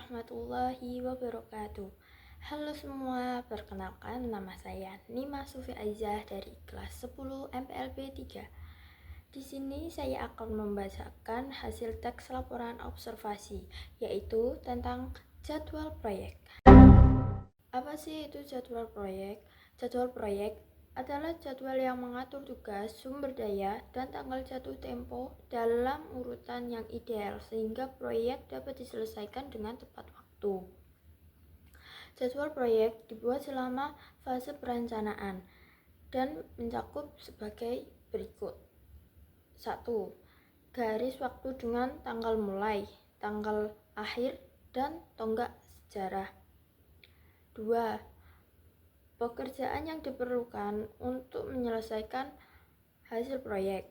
warahmatullahi wabarakatuh. Halo semua, perkenalkan nama saya Nima Sufi Aizah dari kelas 10 MPLB 3. Di sini saya akan membacakan hasil teks laporan observasi, yaitu tentang jadwal proyek. Apa sih itu jadwal proyek? Jadwal proyek adalah jadwal yang mengatur tugas, sumber daya, dan tanggal jatuh tempo dalam urutan yang ideal sehingga proyek dapat diselesaikan dengan tepat waktu. Jadwal proyek dibuat selama fase perencanaan dan mencakup sebagai berikut. 1. Garis waktu dengan tanggal mulai, tanggal akhir, dan tonggak sejarah. 2. Pekerjaan yang diperlukan untuk menyelesaikan hasil proyek.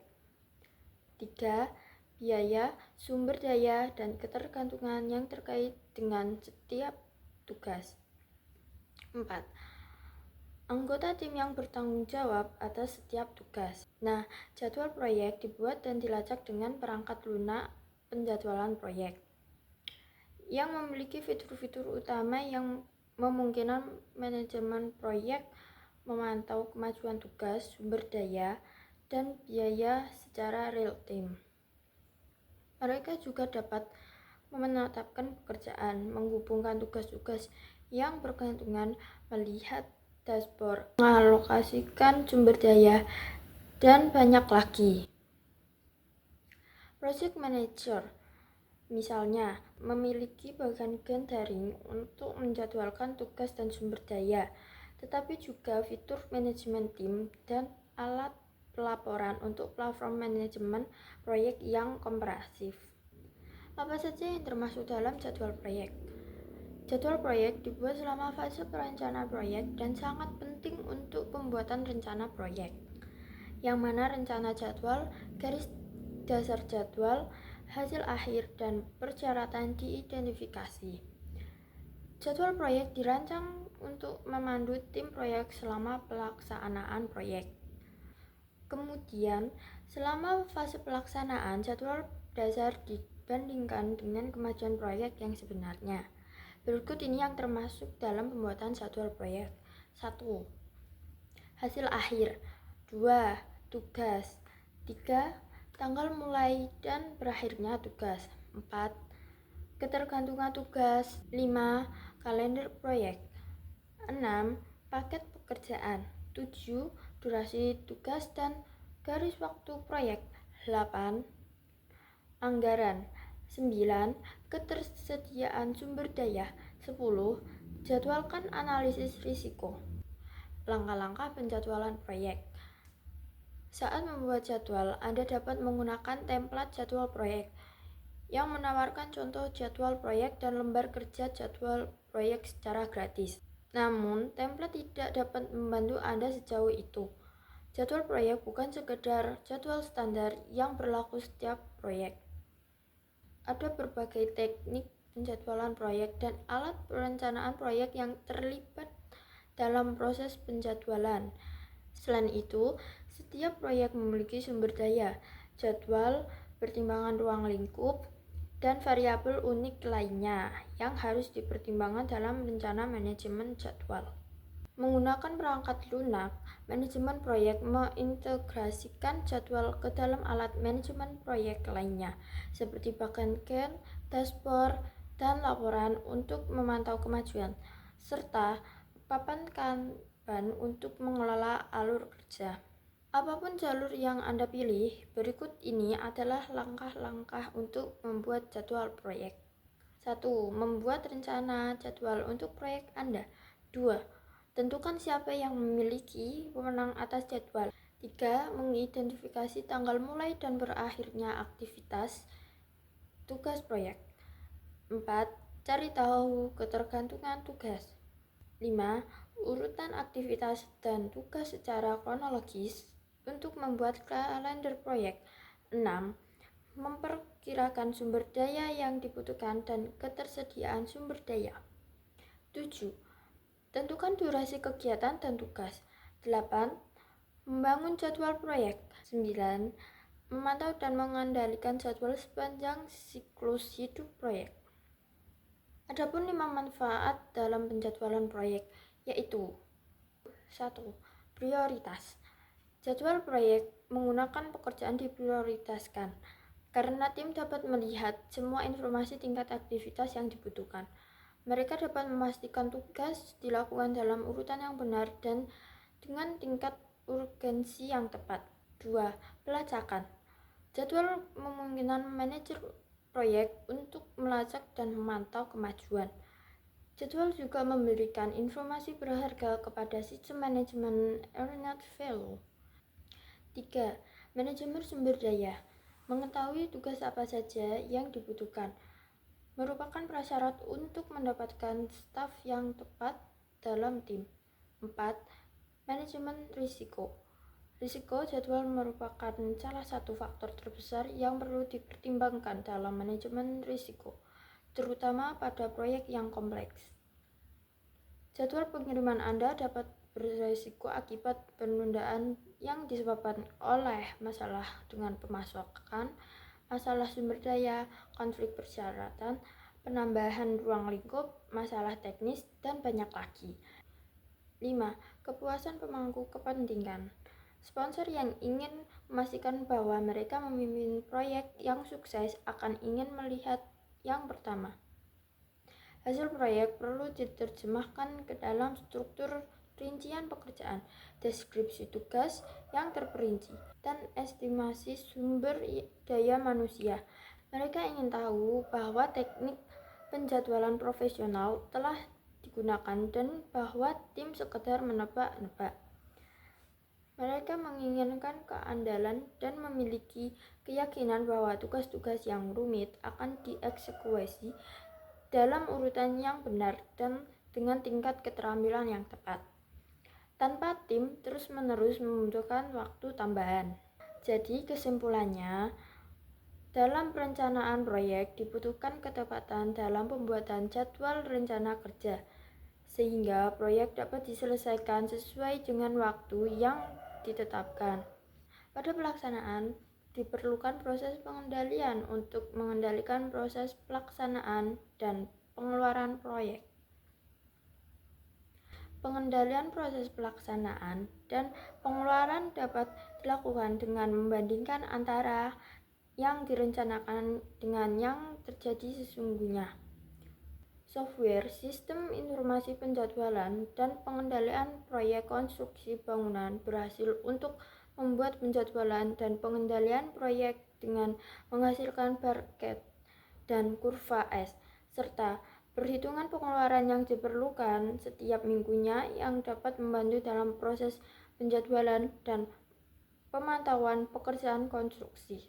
3. Biaya, sumber daya, dan ketergantungan yang terkait dengan setiap tugas. 4. Anggota tim yang bertanggung jawab atas setiap tugas. Nah, jadwal proyek dibuat dan dilacak dengan perangkat lunak penjadwalan proyek yang memiliki fitur-fitur utama yang memungkinkan manajemen proyek memantau kemajuan tugas, sumber daya, dan biaya secara real time. Mereka juga dapat menetapkan pekerjaan, menghubungkan tugas-tugas yang bergantungan, melihat dashboard, mengalokasikan sumber daya, dan banyak lagi. Project Manager misalnya, memiliki bagian daring untuk menjadwalkan tugas dan sumber daya, tetapi juga fitur manajemen tim dan alat pelaporan untuk platform manajemen proyek yang komprehensif. Apa saja yang termasuk dalam jadwal proyek? Jadwal proyek dibuat selama fase perencanaan proyek dan sangat penting untuk pembuatan rencana proyek, yang mana rencana jadwal, garis dasar jadwal, hasil akhir, dan persyaratan diidentifikasi. Jadwal proyek dirancang untuk memandu tim proyek selama pelaksanaan proyek. Kemudian, selama fase pelaksanaan, jadwal dasar dibandingkan dengan kemajuan proyek yang sebenarnya. Berikut ini yang termasuk dalam pembuatan jadwal proyek. 1. Hasil akhir. 2. Tugas. 3. Tanggal mulai dan berakhirnya tugas. 4. Ketergantungan tugas. 5. Kalender proyek. 6. Paket pekerjaan. 7. Durasi tugas dan garis waktu proyek. 8. Anggaran. 9. Ketersediaan sumber daya. 10. Jadwalkan analisis risiko. Langkah-langkah penjadwalan proyek. Saat membuat jadwal, Anda dapat menggunakan template jadwal proyek yang menawarkan contoh jadwal proyek dan lembar kerja jadwal proyek secara gratis. Namun, template tidak dapat membantu Anda sejauh itu. Jadwal proyek bukan sekedar jadwal standar yang berlaku setiap proyek. Ada berbagai teknik penjadwalan proyek dan alat perencanaan proyek yang terlibat dalam proses penjadwalan. Selain itu, setiap proyek memiliki sumber daya, jadwal, pertimbangan ruang lingkup, dan variabel unik lainnya yang harus dipertimbangkan dalam rencana manajemen jadwal. Menggunakan perangkat lunak, manajemen proyek mengintegrasikan jadwal ke dalam alat manajemen proyek lainnya, seperti bagian Gantt, dashboard, dan laporan untuk memantau kemajuan, serta papan Kanban untuk mengelola alur kerja. Apapun jalur yang Anda pilih, berikut ini adalah langkah-langkah untuk membuat jadwal proyek. 1. Membuat rencana jadwal untuk proyek Anda. 2. Tentukan siapa yang memiliki wewenang atas jadwal. 3. Mengidentifikasi tanggal mulai dan berakhirnya aktivitas tugas proyek. 4. Cari tahu ketergantungan tugas. 5. Urutan aktivitas dan tugas secara kronologis untuk membuat kalender proyek. 6. Memperkirakan sumber daya yang dibutuhkan dan ketersediaan sumber daya. 7. Tentukan durasi kegiatan dan tugas. 8. Membangun jadwal proyek. 9. Memantau dan mengendalikan jadwal sepanjang siklus hidup proyek. Adapun 5 manfaat dalam penjadwalan proyek, yaitu 1. Prioritas. Jadwal proyek menggunakan pekerjaan diprioritaskan karena tim dapat melihat semua informasi tingkat aktivitas yang dibutuhkan. Mereka dapat memastikan tugas dilakukan dalam urutan yang benar dan dengan tingkat urgensi yang tepat. 2. Pelacakan. Jadwal memungkinkan manajer proyek untuk melacak dan memantau kemajuan. Jadwal juga memberikan informasi berharga kepada sistem manajemen earned value. 3. Manajemen sumber daya. Mengetahui tugas apa saja yang dibutuhkan merupakan prasyarat untuk mendapatkan staf yang tepat dalam tim. 4. Manajemen risiko. Risiko jadwal merupakan salah satu faktor terbesar yang perlu dipertimbangkan dalam manajemen risiko, terutama pada proyek yang kompleks. Jadwal pengiriman Anda dapat berisiko akibat penundaan yang disebabkan oleh masalah dengan pemasokan, masalah sumber daya, konflik persyaratan, penambahan ruang lingkup, masalah teknis, dan banyak lagi. 5. Kepuasan pemangku kepentingan. Sponsor yang ingin memastikan bahwa mereka memimpin proyek yang sukses akan ingin melihat yang pertama. Hasil proyek perlu diterjemahkan ke dalam struktur rincian pekerjaan, deskripsi tugas yang terperinci, dan estimasi sumber daya manusia. Mereka ingin tahu bahwa teknik penjadwalan profesional telah digunakan dan bahwa tim sekedar menebak-nebak. Mereka menginginkan keandalan dan memiliki keyakinan bahwa tugas-tugas yang rumit akan dieksekusi dalam urutan yang benar dan dengan tingkat keterampilan yang tepat, tanpa tim terus-menerus membutuhkan waktu tambahan. Jadi kesimpulannya, dalam perencanaan proyek dibutuhkan ketepatan dalam pembuatan jadwal rencana kerja, sehingga proyek dapat diselesaikan sesuai dengan waktu yang ditetapkan. Pada pelaksanaan, diperlukan proses pengendalian untuk mengendalikan proses pelaksanaan dan pengeluaran proyek. Pengendalian proses pelaksanaan dan pengeluaran dapat dilakukan dengan membandingkan antara yang direncanakan dengan yang terjadi sesungguhnya. Software, sistem informasi penjadwalan, dan pengendalian proyek konstruksi bangunan berhasil untuk membuat penjadwalan dan pengendalian proyek dengan menghasilkan bar chart dan kurva S, serta perhitungan pengeluaran yang diperlukan setiap minggunya yang dapat membantu dalam proses penjadwalan dan pemantauan pekerjaan konstruksi.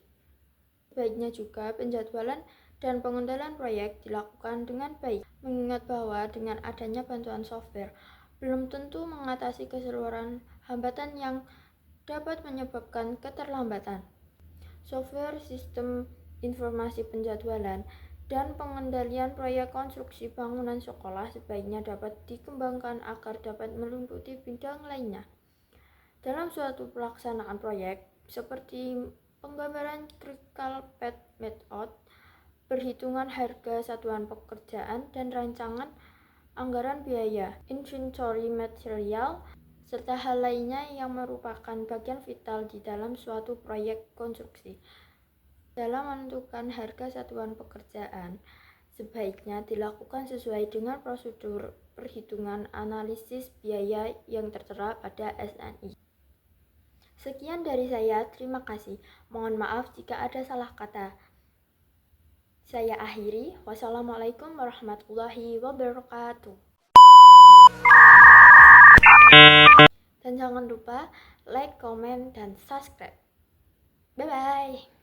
Sebaiknya juga penjadwalan dan pengendalian proyek dilakukan dengan baik, mengingat bahwa dengan adanya bantuan software belum tentu mengatasi keseluruhan hambatan yang dapat menyebabkan keterlambatan. Software sistem informasi penjadwalan dan pengendalian proyek konstruksi bangunan sekolah sebaiknya dapat dikembangkan agar dapat meliputi bidang lainnya. Dalam suatu pelaksanaan proyek, seperti penggambaran critical path method, perhitungan harga satuan pekerjaan dan rancangan anggaran biaya, inventory material, serta hal lainnya yang merupakan bagian vital di dalam suatu proyek konstruksi. Dalam menentukan harga satuan pekerjaan, sebaiknya dilakukan sesuai dengan prosedur perhitungan analisis biaya yang tertera pada SNI. Sekian dari saya, terima kasih. Mohon maaf jika ada salah kata. Saya akhiri. Wassalamualaikum warahmatullahi wabarakatuh. Dan jangan lupa like, comment, dan subscribe. Bye-bye.